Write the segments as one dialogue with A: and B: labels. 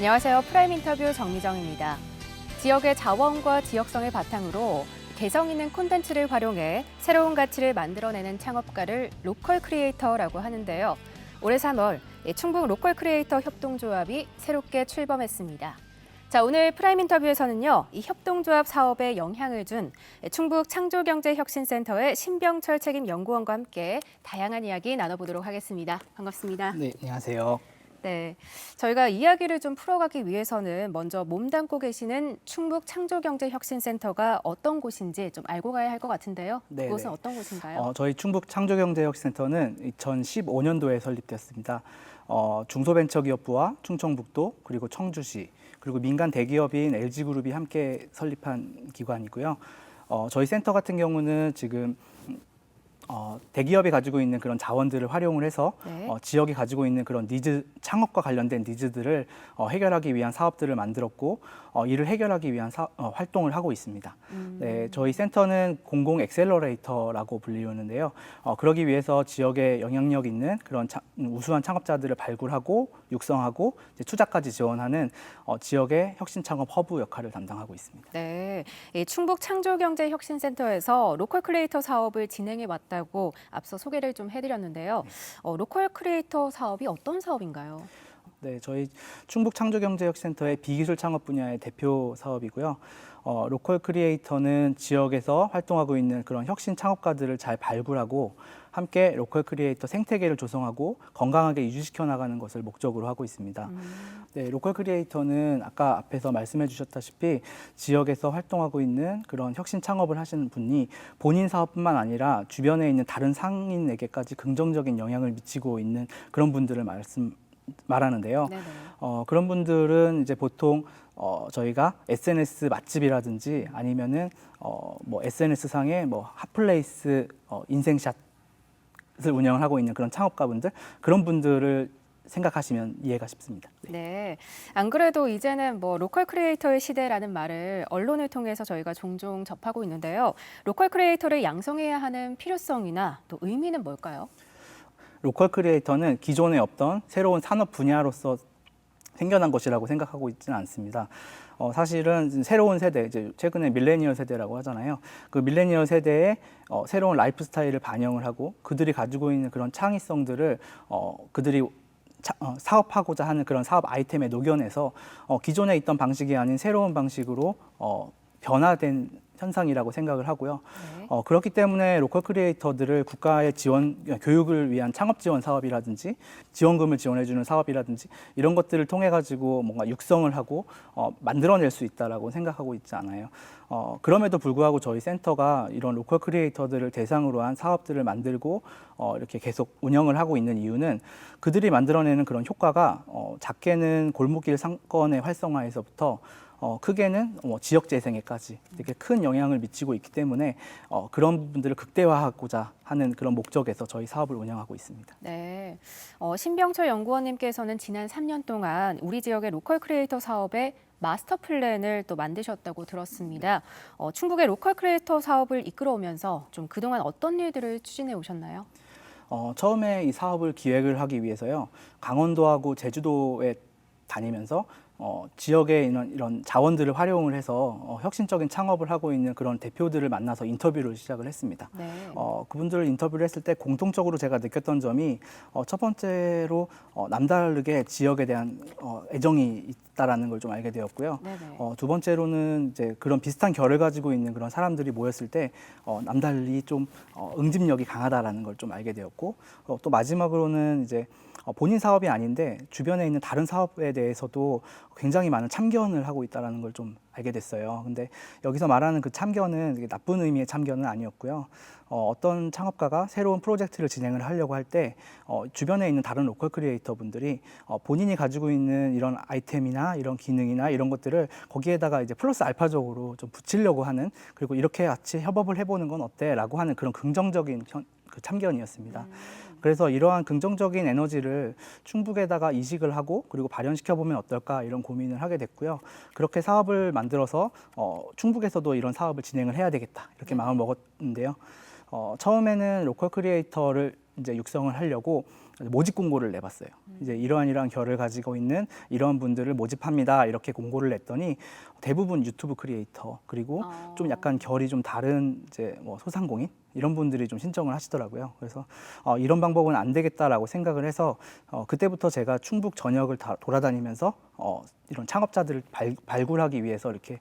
A: 안녕하세요. 프라임 인터뷰 정미정입니다. 지역의 자원과 지역성을 바탕으로 개성 있는 콘텐츠를 활용해 새로운 가치를 만들어내는 창업가를 로컬 크리에이터라고 하는데요. 올해 3월 충북 로컬 크리에이터 협동조합이 새롭게 출범했습니다. 자, 오늘 프라임 인터뷰에서는요, 이 협동조합 사업에 영향을 준 충북 창조경제혁신센터의 신병철 책임연구원과 함께 다양한 이야기 나눠보도록 하겠습니다. 반갑습니다.
B: 네, 안녕하세요.
A: 네, 저희가 이야기를 좀 풀어가기 위해서는 먼저 몸담고 계시는 충북 창조경제혁신센터가 어떤 곳인지 좀 알고 가야 할 것 같은데요.
B: 네네.
A: 그곳은 어떤 곳인가요?
B: 저희 충북 창조경제혁신센터는 2015년도에 설립되었습니다. 중소벤처기업부와 충청북도 그리고 청주시 그리고 민간 대기업인 LG그룹이 함께 설립한 기관이고요. 저희 센터 같은 경우는 지금 대기업이 가지고 있는 그런 자원들을 활용을 해서
A: 네.
B: 지역이 가지고 있는 그런 니즈, 창업과 관련된 니즈들을 해결하기 위한 사업들을 만들었고 이를 해결하기 위한 활동을 하고 있습니다. 네, 저희 센터는 공공 엑셀러레이터라고 불리우는데요. 그러기 위해서 지역에 영향력 있는 그런 우수한 창업자들을 발굴하고 육성하고 이제 투자까지 지원하는 지역의 혁신 창업 허브 역할을 담당하고 있습니다.
A: 네, 이 충북 창조경제혁신센터에서 로컬 크리에이터 사업을 진행해 왔다고 앞서 소개를 좀 해드렸는데요. 로컬 크리에이터 사업이 어떤 사업인가요?
B: 네, 저희 충북 창조경제혁센터의 비기술 창업 분야의 대표 사업이고요. 로컬 크리에이터는 지역에서 활동하고 있는 그런 혁신 창업가들을 잘 발굴하고 함께 로컬 크리에이터 생태계를 조성하고 건강하게 유지시켜 나가는 것을 목적으로 하고 있습니다. 네, 로컬 크리에이터는 아까 앞에서 말씀해 주셨다시피 지역에서 활동하고 있는 그런 혁신 창업을 하시는 분이 본인 사업뿐만 아니라 주변에 있는 다른 상인에게까지 긍정적인 영향을 미치고 있는 그런 분들을 말하는데요.
A: 네네.
B: 그런 분들은 이제 보통 저희가 SNS 맛집이라든지 아니면은 뭐 SNS 상에 뭐 핫플레이스 인생샷을 운영을 하고 있는 그런 창업가분들 그런 분들을 생각하시면 이해가 쉽습니다.
A: 네, 안 그래도 이제는 뭐 로컬 크리에이터의 시대라는 말을 언론을 통해서 저희가 종종 접하고 있는데요. 로컬 크리에이터를 양성해야 하는 필요성이나 또 의미는 뭘까요?
B: 로컬 크리에이터는 기존에 없던 새로운 산업 분야로서 생겨난 것이라고 생각하고 있지는 않습니다. 사실은 새로운 세대, 이제 최근에 밀레니얼 세대라고 하잖아요. 그 밀레니얼 세대의 새로운 라이프 스타일을 반영을 하고 그들이 가지고 있는 그런 창의성들을 그들이 사업하고자 하는 그런 사업 아이템에 녹여내서 기존에 있던 방식이 아닌 새로운 방식으로 변화된 현상이라고 생각을 하고요.
A: 네.
B: 그렇기 때문에 로컬 크리에이터들을 국가의 지원, 교육을 위한 창업 지원 사업이라든지 지원금을 지원해주는 사업이라든지 이런 것들을 통해 가지고 뭔가 육성을 하고 만들어낼 수 있다라고 생각하고 있지 않아요. 그럼에도 불구하고 저희 센터가 이런 로컬 크리에이터들을 대상으로 한 사업들을 만들고 이렇게 계속 운영을 하고 있는 이유는 그들이 만들어내는 그런 효과가 작게는 골목길 상권의 활성화에서부터 크게는 지역 재생에까지 되게 큰 영향을 미치고 있기 때문에 그런 부분들을 극대화하고자 하는 그런 목적에서 저희 사업을 운영하고 있습니다.
A: 네, 신병철 연구원님께서는 지난 3년 동안 우리 지역의 로컬 크리에이터 사업의 마스터 플랜을 또 만드셨다고 들었습니다. 충북의 로컬 크리에이터 사업을 이끌어오면서 좀 그동안 어떤 일들을 추진해 오셨나요?
B: 처음에 이 사업을 기획을 하기 위해서요. 강원도하고 제주도에 다니면서 지역의 이런 자원들을 활용을 해서 혁신적인 창업을 하고 있는 그런 대표들을 만나서 인터뷰를 시작을 했습니다.
A: 네.
B: 그분들을 인터뷰를 했을 때 공통적으로 제가 느꼈던 점이 첫 번째로 남다르게 지역에 대한 애정이 있다라는 걸 좀 알게 되었고요.
A: 네네.
B: 두 번째로는 이제 그런 비슷한 결을 가지고 있는 그런 사람들이 모였을 때 남달리 좀 응집력이 강하다라는 걸 좀 알게 되었고 또 마지막으로는 이제 본인 사업이 아닌데 주변에 있는 다른 사업에 대해서도 굉장히 많은 참견을 하고 있다는 걸 좀 알게 됐어요. 근데 여기서 말하는 그 참견은 나쁜 의미의 참견은 아니었고요. 어떤 창업가가 새로운 프로젝트를 진행을 하려고 할 때 주변에 있는 다른 로컬 크리에이터 분들이 본인이 가지고 있는 이런 아이템이나 이런 기능이나 이런 것들을 거기에다가 이제 플러스 알파적으로 좀 붙이려고 하는 그리고 이렇게 같이 협업을 해보는 건 어때?라고 하는 그런 긍정적인 그 참견이었습니다. 그래서 이러한 긍정적인 에너지를 충북에다가 이식을 하고 그리고 발현시켜 보면 어떨까 이런 고민을 하게 됐고요. 그렇게 사업을 만들어서 충북에서도 이런 사업을 진행을 해야 되겠다 이렇게 마음을 먹었는데요. 처음에는 로컬 크리에이터를 이제 육성을 하려고 모집 공고를 내봤어요. 이제 이러한 결을 가지고 있는 이러한 분들을 모집합니다. 이렇게 공고를 냈더니 대부분 유튜브 크리에이터 그리고 좀 약간 결이 좀 다른 이제 뭐 소상공인 이런 분들이 좀 신청을 하시더라고요. 그래서 이런 방법은 안 되겠다라고 생각을 해서 그때부터 제가 충북 전역을 다 돌아다니면서 이런 창업자들을 발굴하기 위해서 이렇게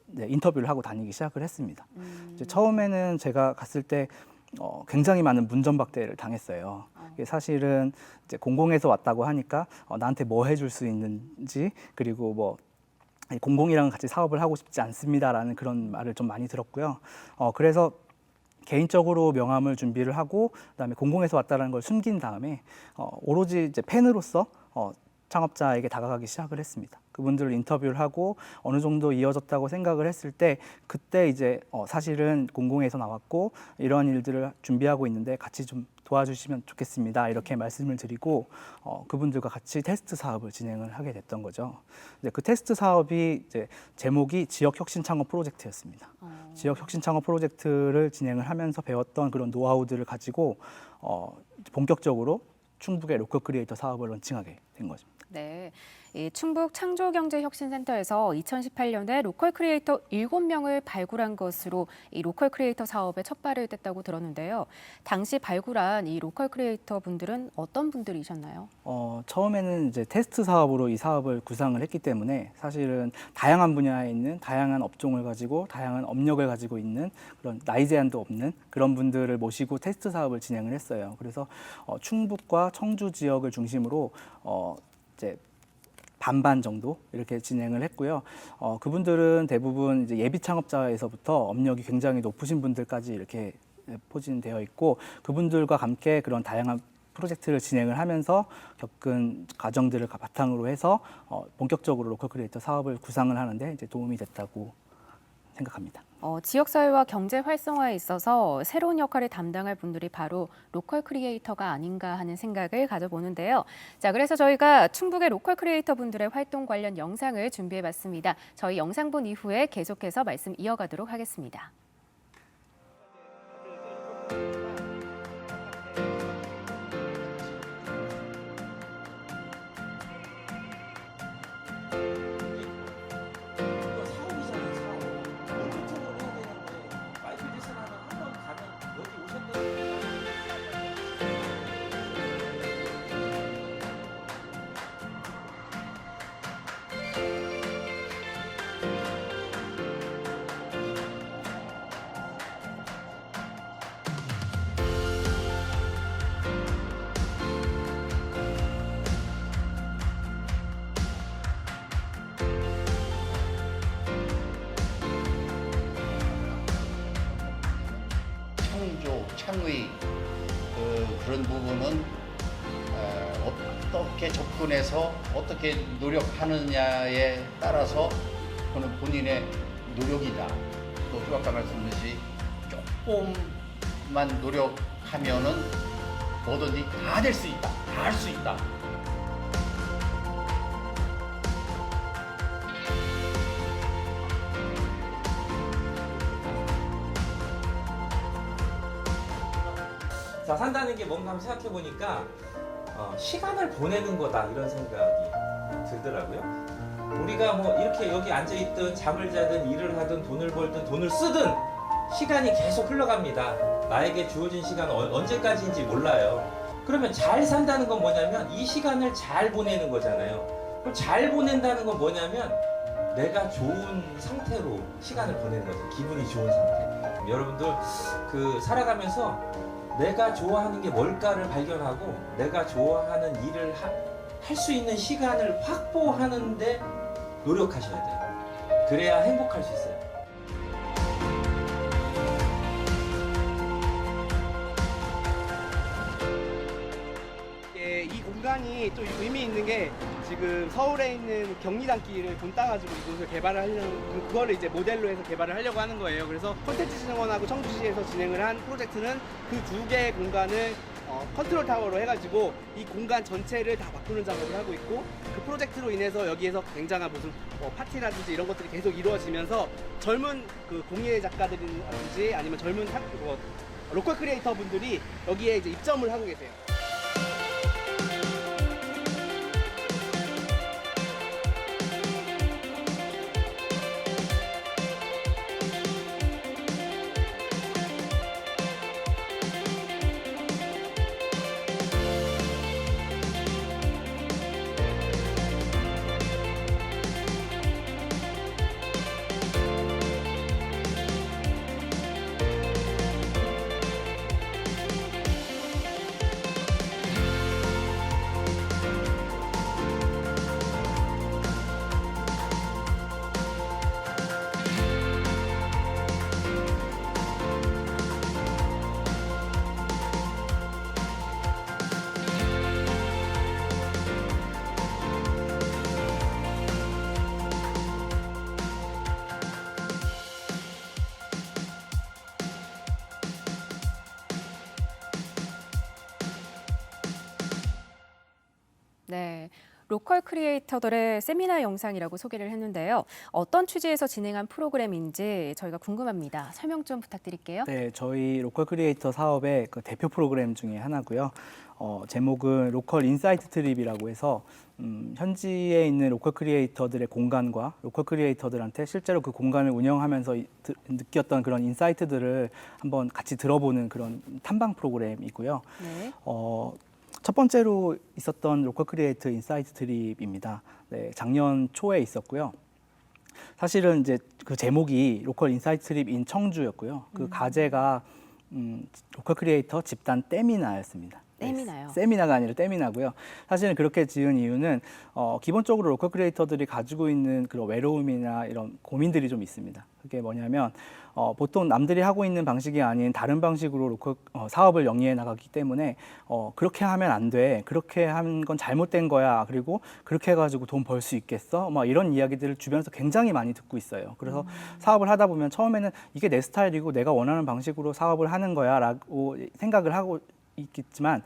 B: 네, 인터뷰를 하고 다니기 시작을 했습니다. 이제 처음에는 제가 갔을 때 굉장히 많은 문전박대를 당했어요. 이게 사실은 이제 공공에서 왔다고 하니까 나한테 뭐 해줄 수 있는지 그리고 뭐 공공이랑 같이 사업을 하고 싶지 않습니다라는 그런 말을 좀 많이 들었고요. 그래서 개인적으로 명함을 준비를 하고 그다음에 공공에서 왔다는 걸 숨긴 다음에 오로지 이제 팬으로서 창업자에게 다가가기 시작을 했습니다. 그분들을 인터뷰를 하고 어느 정도 이어졌다고 생각을 했을 때 그때 이제 사실은 공공에서 나왔고 이러한 일들을 준비하고 있는데 같이 좀 도와주시면 좋겠습니다. 이렇게 말씀을 드리고 그분들과 같이 테스트 사업을 진행을 하게 됐던 거죠. 이제 그 테스트 사업이 이제 제목이 지역 혁신 창업 프로젝트였습니다. 지역 혁신 창업 프로젝트를 진행을 하면서 배웠던 그런 노하우들을 가지고 본격적으로 충북의 로컬 크리에이터 사업을 런칭하게 된 거죠.
A: 네, 이 충북 창조경제혁신센터에서 2018년에 로컬 크리에이터 7명을 발굴한 것으로 이 로컬 크리에이터 사업에 첫 발을 뗐다고 들었는데요. 당시 발굴한 이 로컬 크리에이터 분들은 어떤 분들이셨나요?
B: 처음에는 이제 테스트 사업으로 이 사업을 구상을 했기 때문에 사실은 다양한 분야에 있는 다양한 업종을 가지고 다양한 업력을 가지고 있는 그런 나이 제한도 없는 그런 분들을 모시고 테스트 사업을 진행을 했어요. 그래서 충북과 청주 지역을 중심으로 이제 반반 정도 이렇게 진행을 했고요. 그분들은 대부분 이제 예비 창업자에서부터 업력이 굉장히 높으신 분들까지 이렇게 포진되어 있고 그분들과 함께 그런 다양한 프로젝트를 진행을 하면서 겪은 과정들을 바탕으로 해서 본격적으로 로컬 크리에이터 사업을 구상을 하는데 이제 도움이 됐다고 생각합니다.
A: 지역사회와 경제 활성화에 있어서 새로운 역할을 담당할 분들이 바로 로컬 크리에이터가 아닌가 하는 생각을 가져보는데요. 자, 그래서 저희가 충북의 로컬 크리에이터 분들의 활동 관련 영상을 준비해봤습니다. 저희 영상 본 이후에 계속해서 말씀 이어가도록 하겠습니다.
C: 창의 그런 부분은 어떻게 접근해서 어떻게 노력하느냐에 따라서 그는 본인의 노력이다. 또 아까 말씀드렸듯이 조금만 노력하면은 뭐든지 다 될 수 있다. 다 할 수 있다.
D: 자, 산다는 게 뭔가 한번 생각해 보니까 시간을 보내는 거다 이런 생각이 들더라고요. 우리가 뭐 이렇게 여기 앉아 있든 잠을 자든 일을 하든 돈을 벌든 돈을 쓰든 시간이 계속 흘러갑니다. 나에게 주어진 시간은 언제까지인지 몰라요. 그러면 잘 산다는 건 뭐냐면 이 시간을 잘 보내는 거잖아요. 그럼 잘 보낸다는 건 뭐냐면 내가 좋은 상태로 시간을 보내는 거죠. 기분이 좋은 상태. 여러분들 살아가면서 내가 좋아하는 게 뭘까를 발견하고 내가 좋아하는 일을 할 수 있는 시간을 확보하는데 노력하셔야 돼요. 그래야 행복할 수 있어요.
E: 이 공간이 또 의미 있는 게 지금 서울에 있는 경리단길을 돈 따가지고 이곳을 개발을 하려는 그거를 이제 모델로 해서 개발을 하려고 하는 거예요. 그래서 콘텐츠 진흥원하고 청주시에서 진행을 한 프로젝트는 그 두 개의 공간을 컨트롤 타워로 해가지고 이 공간 전체를 다 바꾸는 작업을 하고 있고, 그 프로젝트로 인해서 여기에서 굉장한 무슨 파티라든지 이런 것들이 계속 이루어지면서 젊은 그 공예 작가들이라든지 아니면 젊은 로컬 크리에이터 분들이 여기에 이제 입점을 하고 계세요.
A: 네. 로컬 크리에이터들의 세미나 영상이라고 소개를 했는데요. 어떤 취지에서 진행한 프로그램인지 저희가 궁금합니다. 설명 좀 부탁드릴게요.
B: 네, 저희 로컬 크리에이터 사업의 그 대표 프로그램 중에 하나고요. 제목은 로컬 인사이트 트립이라고 해서 현지에 있는 로컬 크리에이터들의 공간과 로컬 크리에이터들한테 실제로 그 공간을 운영하면서 느꼈던 그런 인사이트들을 한번 같이 들어보는 그런 탐방 프로그램이고요.
A: 네.
B: 첫 번째로 있었던 로컬 크리에이터 인사이트 트립입니다. 네, 작년 초에 있었고요. 사실은 이제 그 제목이 로컬 인사이트 트립 인 청주였고요. 그 가제가 로컬 크리에이터 집단 떼미나였습니다.
A: 세미나요.
B: 세미나가 아니라 떼미나고요. 사실은 그렇게 지은 이유는 기본적으로 로컬 크리에이터들이 가지고 있는 그런 외로움이나 이런 고민들이 좀 있습니다. 그게 뭐냐면 보통 남들이 하고 있는 방식이 아닌 다른 방식으로 로컬 사업을 영위해 나가기 때문에 그렇게 하면 안 돼. 그렇게 한 건 잘못된 거야. 그리고 그렇게 해가지고 돈 벌 수 있겠어? 막 이런 이야기들을 주변에서 굉장히 많이 듣고 있어요. 그래서 사업을 하다 보면 처음에는 이게 내 스타일이고 내가 원하는 방식으로 사업을 하는 거야라고 생각을 하고 있겠지만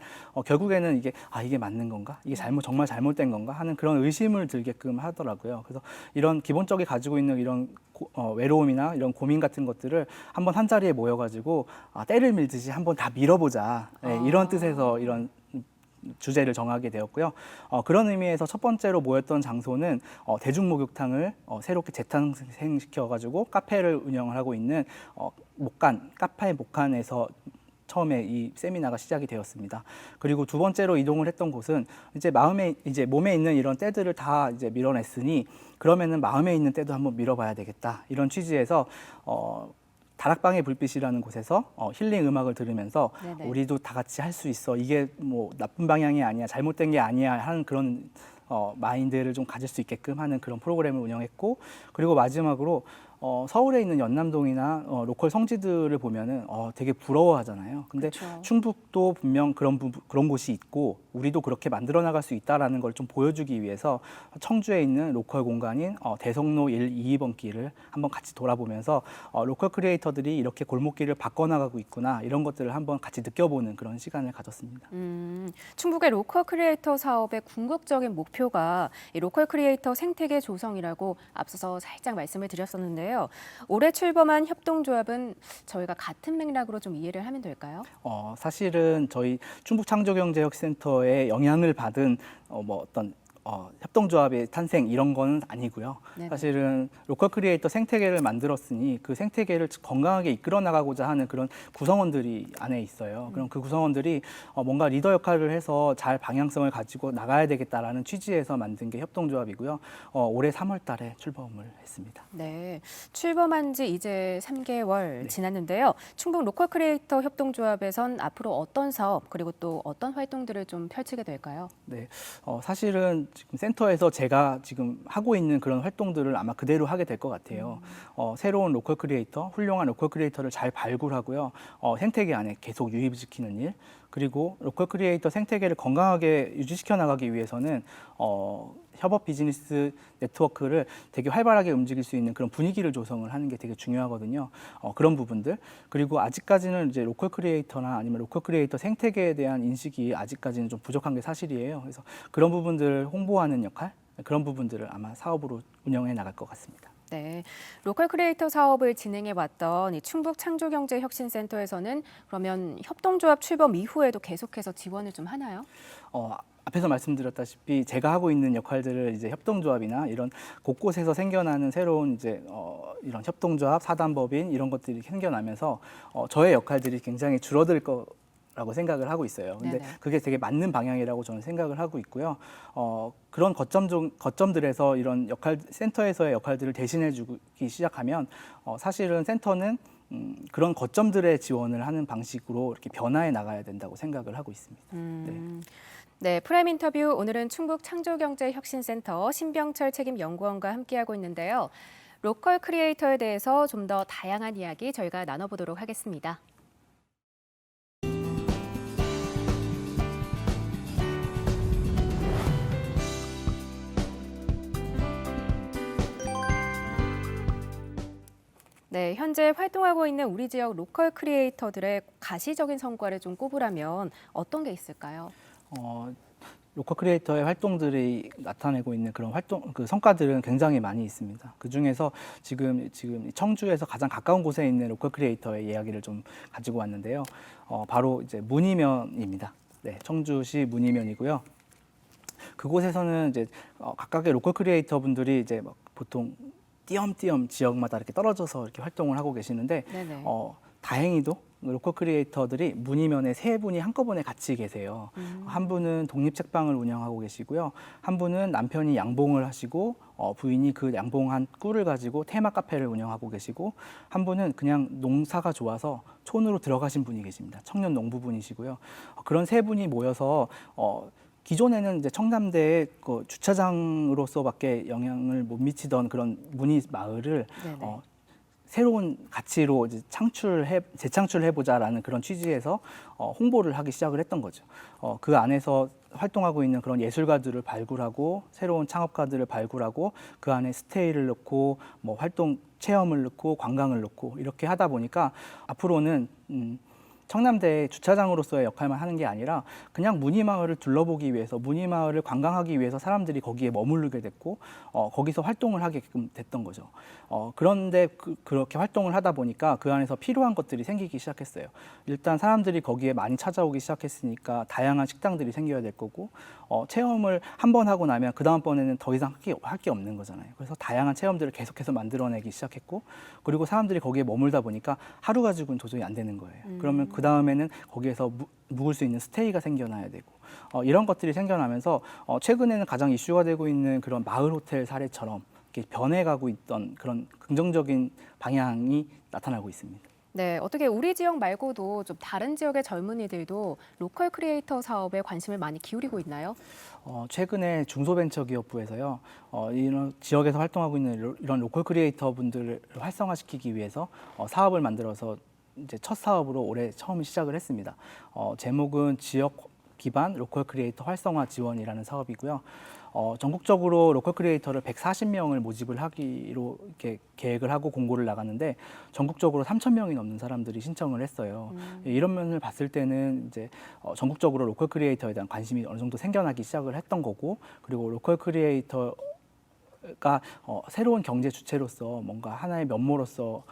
B: 결국에는 이게 맞는 건가? 이게 정말 잘못된 건가? 하는 그런 의심을 들게끔 하더라고요. 그래서 이런 기본적인 가지고 있는 이런 외로움이나 이런 고민 같은 것들을 한번 한 자리에 모여가지고 때를 밀듯이 한번 다 밀어보자. 네, 이런 뜻에서 이런 주제를 정하게 되었고요. 그런 의미에서 첫 번째로 모였던 장소는 대중목욕탕을 새롭게 재탄생시켜가지고 카페를 운영을 하고 있는 카페 목간에서 처음에 이 세미나가 시작이 되었습니다. 그리고 두 번째로 이동을 했던 곳은 이제 몸에 있는 이런 때들을 다 이제 밀어냈으니 그러면은 마음에 있는 때도 한번 밀어봐야 되겠다. 이런 취지에서 다락방의 불빛이라는 곳에서 힐링 음악을 들으면서
A: 네네.
B: 우리도 다 같이 할 수 있어. 이게 뭐 나쁜 방향이 아니야, 잘못된 게 아니야 하는 그런 마인드를 좀 가질 수 있게끔 하는 그런 프로그램을 운영했고, 그리고 마지막으로 서울에 있는 연남동이나 로컬 성지들을 보면은 되게 부러워하잖아요. 근데
A: 그쵸.
B: 충북도 분명 그런 곳이 있고 우리도 그렇게 만들어 나갈 수 있다라는 걸 좀 보여주기 위해서 청주에 있는 로컬 공간인 대성로 1, 2번 길을 한번 같이 돌아보면서 로컬 크리에이터들이 이렇게 골목길을 바꿔나가고 있구나, 이런 것들을 한번 같이 느껴보는 그런 시간을 가졌습니다.
A: 충북의 로컬 크리에이터 사업의 궁극적인 목표가 이 로컬 크리에이터 생태계 조성이라고 앞서서 살짝 말씀을 드렸었는데요. 올해 출범한 협동조합은 저희가 같은 맥락으로 좀 이해를 하면 될까요?
B: 사실은 저희 충북창조경제혁센터의 영향을 받은 어떤 협동조합의 탄생 이런 건 아니고요.
A: 네네.
B: 사실은 로컬 크리에이터 생태계를 만들었으니 그 생태계를 건강하게 이끌어 나가고자 하는 그런 구성원들이 안에 있어요. 그럼 그 구성원들이 뭔가 리더 역할을 해서 잘 방향성을 가지고 나가야 되겠다라는 취지에서 만든 게 협동조합이고요. 올해 3월 달에 출범을 했습니다.
A: 네, 출범한 지 이제 3개월
B: 네.
A: 지났는데요. 충북 로컬 크리에이터 협동조합에선 앞으로 어떤 사업 그리고 또 어떤 활동들을 좀 펼치게 될까요?
B: 네, 사실은 지금 센터에서 제가 지금 하고 있는 그런 활동들을 아마 그대로 하게 될 것 같아요. 새로운 로컬 크리에이터, 훌륭한 로컬 크리에이터를 잘 발굴하고요. 생태계 안에 계속 유입시키는 일, 그리고 로컬 크리에이터 생태계를 건강하게 유지시켜 나가기 위해서는 협업 비즈니스 네트워크를 되게 활발하게 움직일 수 있는 그런 분위기를 조성을 하는 게 되게 중요하거든요. 그런 부분들. 그리고 아직까지는 이제 로컬 크리에이터나 아니면 로컬 크리에이터 생태계에 대한 인식이 아직까지는 좀 부족한 게 사실이에요. 그래서 그런 부분들을 홍보하는 역할, 그런 부분들을 아마 사업으로 운영해 나갈 것 같습니다.
A: 네, 로컬 크리에이터 사업을 진행해 왔던 이 충북 창조경제혁신센터에서는 그러면 협동조합 출범 이후에도 계속해서 지원을 좀 하나요?
B: 앞에서 말씀드렸다시피 제가 하고 있는 역할들을 이제 협동조합이나 이런 곳곳에서 생겨나는 새로운 이제 이런 협동조합, 사단법인 이런 것들이 생겨나면서 저의 역할들이 굉장히 줄어들 거라고 생각을 하고 있어요. 근데
A: 네네.
B: 그게 되게 맞는 방향이라고 저는 생각을 하고 있고요. 그런 거점들에서 이런 센터에서의 역할들을 대신해 주기 시작하면 사실은 센터는 그런 거점들의 지원을 하는 방식으로 이렇게 변화해 나가야 된다고 생각을 하고 있습니다.
A: 네, 프라임 인터뷰 오늘은 충북 창조경제혁신센터 신병철 책임연구원과 함께하고 있는데요. 로컬 크리에이터에 대해서 좀 더 다양한 이야기 저희가 나눠보도록 하겠습니다. 네, 현재 활동하고 있는 우리 지역 로컬 크리에이터들의 가시적인 성과를 좀 꼽으라면 어떤 게 있을까요?
B: 로컬 크리에이터의 활동들이 나타내고 있는 그런 성과들은 굉장히 많이 있습니다. 그 중에서 지금 청주에서 가장 가까운 곳에 있는 로컬 크리에이터의 이야기를 좀 가지고 왔는데요. 바로 이제 문이면입니다. 네, 청주시 문이면이고요. 그곳에서는 이제 각각의 로컬 크리에이터 분들이 이제 막 보통 띄엄띄엄 지역마다 이렇게 떨어져서 이렇게 활동을 하고 계시는데
A: 네네.
B: 다행히도 로컬 크리에이터들이 문이면에 세 분이 한꺼번에 같이 계세요. 한 분은 독립책방을 운영하고 계시고요. 한 분은 남편이 양봉을 하시고 부인이 그 양봉한 꿀을 가지고 테마 카페를 운영하고 계시고 한 분은 그냥 농사가 좋아서 촌으로 들어가신 분이 계십니다. 청년 농부분이시고요. 그런 세 분이 모여서 기존에는 이제 청담대의 그 주차장으로서밖에 영향을 못 미치던 그런 문이 마을을
A: 네네.
B: 새로운 가치로 이제 재창출해보자라는 그런 취지에서 홍보를 하기 시작을 했던 거죠. 그 안에서 활동하고 있는 그런 예술가들을 발굴하고 새로운 창업가들을 발굴하고 그 안에 스테이를 넣고 뭐 활동 체험을 넣고 관광을 넣고 이렇게 하다 보니까 앞으로는 청남대의 주차장으로서의 역할만 하는 게 아니라 그냥 문이마을을 둘러보기 위해서 문이마을을 관광하기 위해서 사람들이 거기에 머무르게 됐고 거기서 활동을 하게끔 됐던 거죠. 그런데 그렇게 활동을 하다 보니까 그 안에서 필요한 것들이 생기기 시작했어요. 일단 사람들이 거기에 많이 찾아오기 시작했으니까 다양한 식당들이 생겨야 될 거고 체험을 한 번 하고 나면 그 다음번에는 더 이상 할 게 없는 거잖아요. 그래서 다양한 체험들을 계속해서 만들어내기 시작했고 그리고 사람들이 거기에 머물다 보니까 하루 가지고는 도저히 안 되는 거예요. 그러면 그 다음에는 거기에서 묵을 수 있는 스테이가 생겨나야 되고 이런 것들이 생겨나면서 최근에는 가장 이슈가 되고 있는 그런 마을 호텔 사례처럼 이렇게 변해가고 있던 그런 긍정적인 방향이 나타나고 있습니다.
A: 네, 어떻게 우리 지역 말고도 좀 다른 지역의 젊은이들도 로컬 크리에이터 사업에 관심을 많이 기울이고 있나요?
B: 최근에 중소벤처기업부에서요, 이런 지역에서 활동하고 있는 이런 로컬 크리에이터 분들을 활성화시키기 위해서 사업을 만들어서 이제 첫 사업으로 올해 처음 시작을 했습니다. 제목은 지역 기반 로컬 크리에이터 활성화 지원이라는 사업이고요. 전국적으로 로컬 크리에이터를 140명을 모집을 하기로 이렇게 계획을 하고 공고를 나갔는데 전국적으로 3,000명이 넘는 사람들이 신청을 했어요. 이런 면을 봤을 때는 이제 전국적으로 로컬 크리에이터에 대한 관심이 어느 정도 생겨나기 시작을 했던 거고 그리고 로컬 크리에이터가 새로운 경제 주체로서 뭔가 하나의 면모로서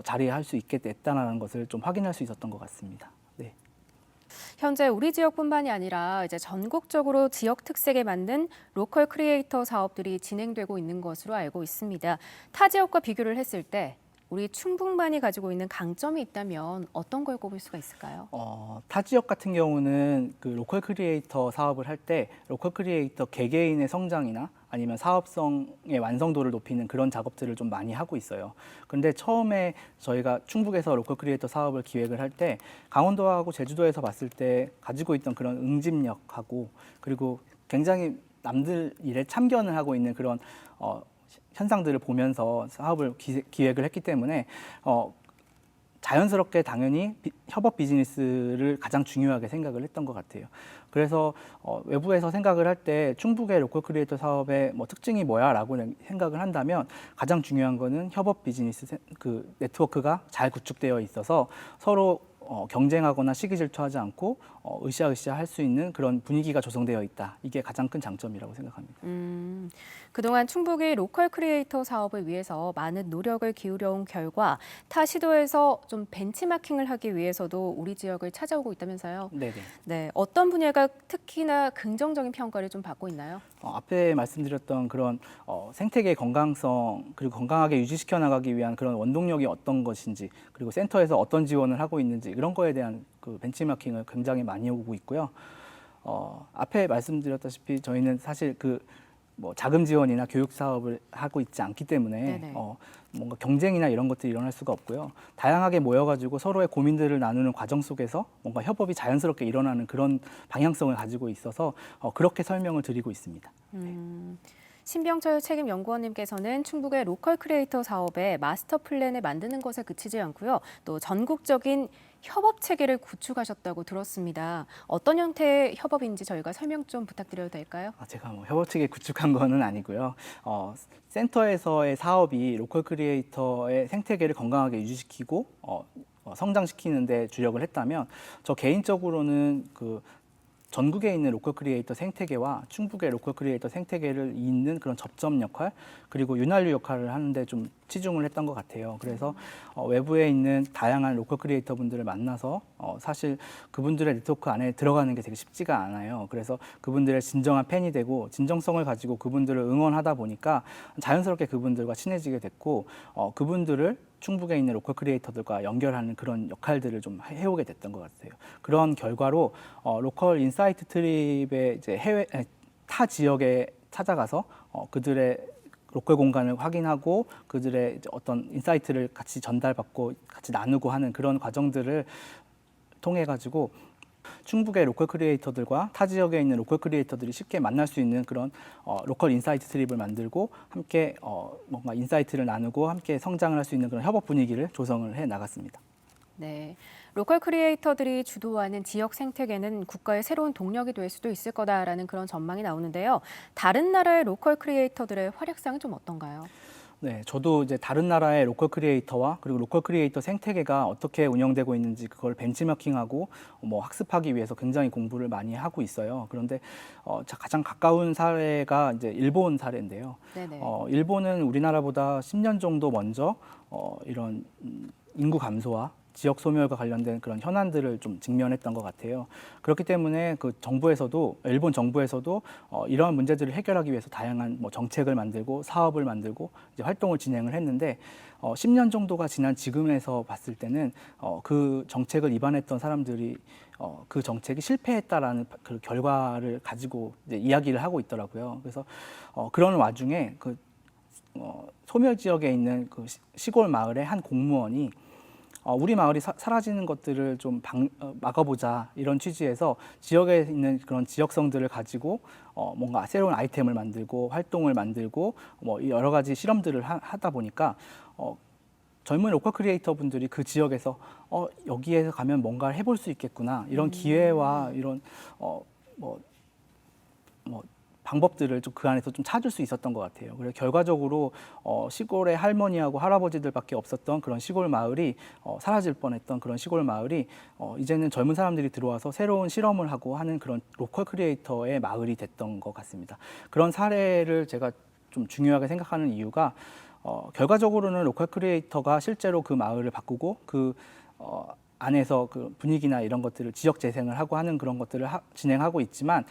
B: 자리할 수 있게 됐다는 것을 좀 확인할 수 있었던 것 같습니다. 네.
A: 현재 우리 지역뿐만이 아니라 이제 전국적으로 지역 특색에 맞는 로컬 크리에이터 사업들이 진행되고 있는 것으로 알고 있습니다. 타 지역과 비교를 했을 때 우리 충북만이 가지고 있는 강점이 있다면 어떤 걸 꼽을 수가 있을까요?
B: 타 지역 같은 경우는 그 로컬 크리에이터 사업을 할 때 로컬 크리에이터 개개인의 성장이나 아니면 사업성의 완성도를 높이는 그런 작업들을 좀 많이 하고 있어요. 그런데 처음에 저희가 충북에서 로컬 크리에이터 사업을 기획을 할 때 강원도하고 제주도에서 봤을 때 가지고 있던 그런 응집력하고 그리고 굉장히 남들 일에 참견을 하고 있는 그런 현상들을 보면서 사업을 기획을 했기 때문에 자연스럽게 당연히 협업 비즈니스를 가장 중요하게 생각을 했던 것 같아요. 그래서 외부에서 생각을 할 때 충북의 로컬 크리에이터 사업의 뭐 특징이 뭐야라고 생각을 한다면 가장 중요한 거는 협업 비즈니스 그 네트워크가 잘 구축되어 있어서 서로 경쟁하거나 시기 질투하지 않고 으쌰으쌰 할 수 있는 그런 분위기가 조성되어 있다. 이게 가장 큰 장점이라고 생각합니다.
A: 그동안 충북이 로컬 크리에이터 사업을 위해서 많은 노력을 기울여온 결과 타 시도에서 좀 벤치마킹을 하기 위해서도 우리 지역을 찾아오고 있다면서요?
B: 네네.
A: 네, 어떤 분야가 특히나 긍정적인 평가를 좀 받고 있나요?
B: 앞에 말씀드렸던 그런 생태계의 건강성 그리고 건강하게 유지시켜 나가기 위한 그런 원동력이 어떤 것인지 그리고 센터에서 어떤 지원을 하고 있는지 이런 거에 대한 그 벤치마킹을 굉장히 많이 오고 있고요. 앞에 말씀드렸다시피 저희는 사실 그 뭐 자금 지원이나 교육 사업을 하고 있지 않기 때문에 뭔가 경쟁이나 이런 것들이 일어날 수가 없고요. 다양하게 모여가지고 서로의 고민들을 나누는 과정 속에서 뭔가 협업이 자연스럽게 일어나는 그런 방향성을 가지고 있어서 그렇게 설명을 드리고 있습니다.
A: 신병철 책임연구원님께서는 충북의 로컬 크리에이터 사업에 마스터 플랜을 만드는 것에 그치지 않고요. 또 전국적인 협업 체계를 구축하셨다고 들었습니다. 어떤 형태의 협업인지 저희가 설명 좀 부탁드려도 될까요?
B: 제가 뭐 협업 체계 구축한 거는 아니고요. 센터에서의 사업이 로컬 크리에이터의 생태계를 건강하게 유지시키고 성장시키는 데 주력을 했다면 저 개인적으로는 그 전국에 있는 로컬 크리에이터 생태계와 충북의 로컬 크리에이터 생태계를 잇는 그런 접점 역할 그리고 윤활유 역할을 하는데 좀 치중을 했던 것 같아요. 그래서 외부에 있는 다양한 로컬 크리에이터 분들을 만나서 사실 그분들의 네트워크 안에 들어가는 게 되게 쉽지가 않아요. 그래서 그분들의 진정한 팬이 되고 진정성을 가지고 그분들을 응원하다 보니까 자연스럽게 그분들과 친해지게 됐고 그분들을 충북에 있는 로컬 크리에이터들과 연결하는 그런 역할들을 좀 해오게 됐던 것 같아요. 그런 결과로 로컬 인사이트 트립에 이제 타 지역에 찾아가서 그들의 로컬 공간을 확인하고 그들의 이제 어떤 인사이트를 같이 전달받고 같이 나누고 하는 그런 과정들을 통해 가지고 충북의 로컬 크리에이터들과 타 지역에 있는 로컬 크리에이터들이 쉽게 만날 수 있는 그런 로컬 인사이트 트립을 만들고 함께 뭔가 인사이트를 나누고 함께 성장을 할 수 있는 그런 협업 분위기를 조성을 해 나갔습니다.
A: 네, 로컬 크리에이터들이 주도하는 지역 생태계는 국가의 새로운 동력이 될 수도 있을 거다라는 그런 전망이 나오는데요. 다른 나라의 로컬 크리에이터들의 활약상은 좀 어떤가요?
B: 네, 저도 이제 다른 나라의 로컬 크리에이터와 그리고 로컬 크리에이터 생태계가 어떻게 운영되고 있는지 그걸 벤치마킹하고 뭐 학습하기 위해서 굉장히 공부를 많이 하고 있어요. 그런데 가장 가까운 사례가 이제 일본 사례인데요.
A: 네네.
B: 일본은 우리나라보다 10년 정도 먼저 이런 인구 감소와 지역 소멸과 관련된 그런 현안들을 좀 직면했던 것 같아요. 그렇기 때문에 그 정부에서도 일본 정부에서도 이러한 문제들을 해결하기 위해서 다양한 뭐 정책을 만들고 사업을 만들고 이제 활동을 진행을 했는데 10년 정도가 지난 지금에서 봤을 때는 그 정책을 입안했던 사람들이 그 정책이 실패했다라는 그 결과를 가지고 이제 이야기를 하고 있더라고요. 그래서 그런 와중에 그 소멸 지역에 있는 그 시골 마을의 한 공무원이 우리 마을이 사라지는 것들을 좀 막아보자 이런 취지에서 지역에 있는 그런 지역성들을 가지고 뭔가 새로운 아이템을 만들고 활동을 만들고 뭐 여러 가지 실험들을 하다 보니까 젊은 로컬 크리에이터 분들이 그 지역에서 여기에서 가면 뭔가를 해볼 수 있겠구나 이런 기회와 이런 방법들을 좀 그 안에서 좀 찾을 수 있었던 것 같아요. 그래서 결과적으로 시골의 할머니하고 할아버지들밖에 없었던 그런 시골 마을이 사라질 뻔했던 그런 시골 마을이 이제는 젊은 사람들이 들어와서 새로운 실험을 하고 하는 그런 로컬 크리에이터의 마을이 됐던 것 같습니다. 그런 사례를 제가 좀 중요하게 생각하는 이유가 결과적으로는 로컬 크리에이터가 실제로 그 마을을 바꾸고 그 안에서 그 분위기나 이런 것들을 지역 재생을 하고 하는 그런 것들을 진행하고 있지만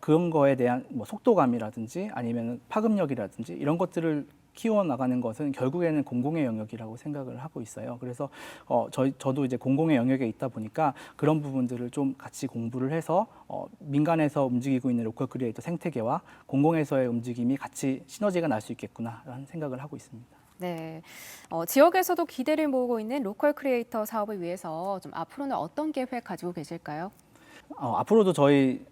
B: 그런 거에 대한 뭐 속도감이라든지 아니면 파급력이라든지 이런 것들을 키워나가는 것은 결국에는 공공의 영역이라고 생각을 하고 있어요. 그래서 저도 이제 공공의 영역에 있다 보니까 그런 부분들을 좀 같이 공부를 해서 민간에서 움직이고 있는 로컬 크리에이터 생태계와 공공에서의 움직임이 같이 시너지가 날 수 있겠구나라는 생각을 하고 있습니다.
A: 네, 지역에서도 기대를 모으고 있는 로컬 크리에이터 사업을 위해서 좀 앞으로는 어떤 계획 가지고 계실까요?
B: 앞으로도 저희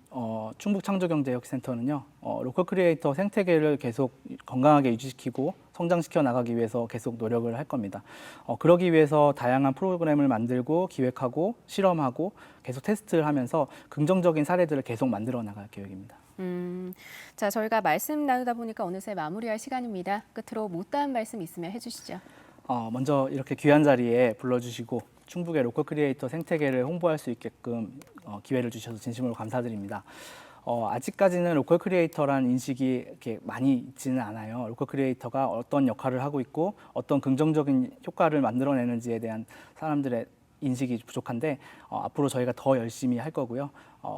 B: 충북창조경제혁센터는요, 로컬 크리에이터 생태계를 계속 건강하게 유지시키고 성장시켜 나가기 위해서 계속 노력을 할 겁니다. 그러기 위해서 다양한 프로그램을 만들고 기획하고 실험하고 계속 테스트를 하면서 긍정적인 사례들을 계속 만들어 나갈 계획입니다.
A: 자, 저희가 말씀 나누다 보니까 어느새 마무리할 시간입니다. 끝으로 못다한 말씀 있으면 해주시죠.
B: 먼저 이렇게 귀한 자리에 불러주시고 충북의 로컬 크리에이터 생태계를 홍보할 수 있게끔 기회를 주셔서 진심으로 감사드립니다. 아직까지는 로컬 크리에이터란 인식이 이렇게 많이 있지는 않아요. 로컬 크리에이터가 어떤 역할을 하고 있고 어떤 긍정적인 효과를 만들어내는지에 대한 사람들의 인식이 부족한데 앞으로 저희가 더 열심히 할 거고요.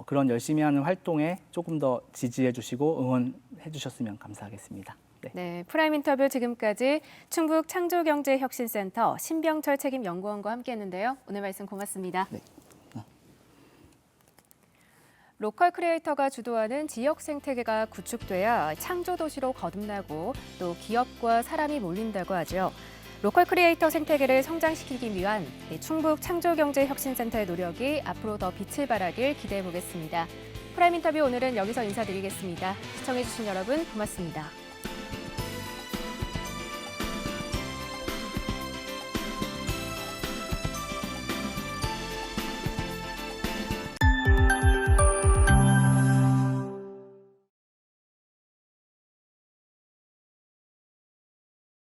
B: 그런 열심히 하는 활동에 조금 더 지지해 주시고 응원해 주셨으면 감사하겠습니다.
A: 네, 프라임 인터뷰 지금까지 충북 창조경제혁신센터 신병철 책임연구원과 함께했는데요. 오늘 말씀 고맙습니다.
B: 네.
A: 로컬 크리에이터가 주도하는 지역 생태계가 구축돼야 창조 도시로 거듭나고 또 기업과 사람이 몰린다고 하죠. 로컬 크리에이터 생태계를 성장시키기 위한 충북 창조경제혁신센터의 노력이 앞으로 더 빛을 발하길 기대해 보겠습니다. 프라임 인터뷰 오늘은 여기서 인사드리겠습니다. 시청해주신 여러분 고맙습니다.